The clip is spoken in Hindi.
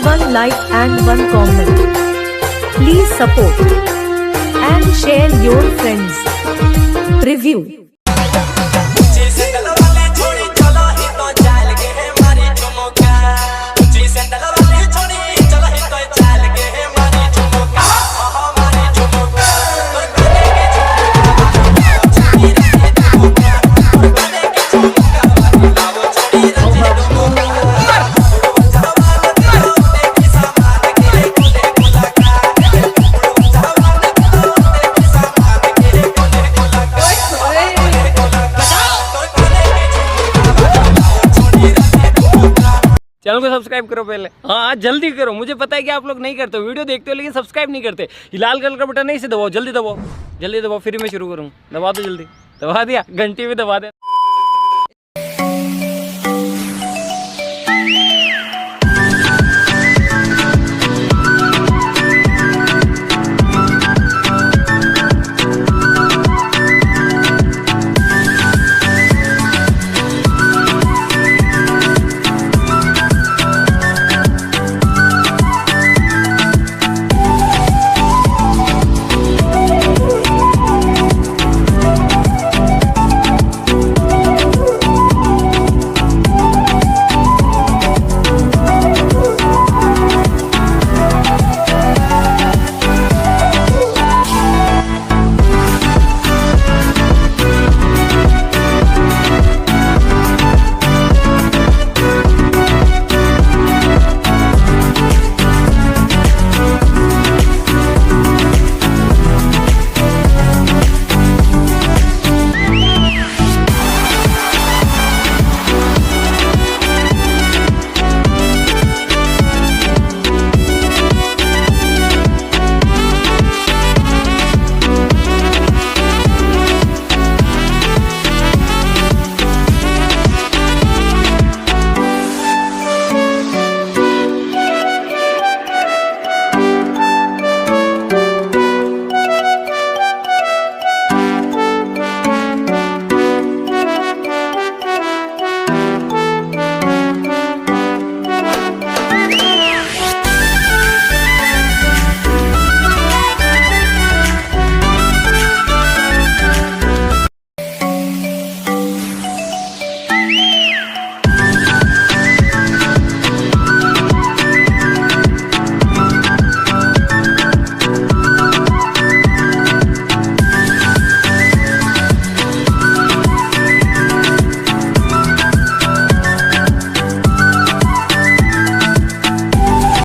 1 like and 1 comment. Please support and share your friends. Preview. Channel को सब्सक्राइब करो पहले, हाँ जल्दी करो। मुझे पता है कि आप लोग नहीं करते हो, वीडियो देखते हो लेकिन सब्सक्राइब नहीं करते। ये लाल कलर का बटन नहीं, इसे दबाओ, जल्दी दबाओ, जल्दी दबाओ, फिर मैं शुरू करूँ। दबा दो जल्दी, दबा दिया, घंटी भी दबा दे।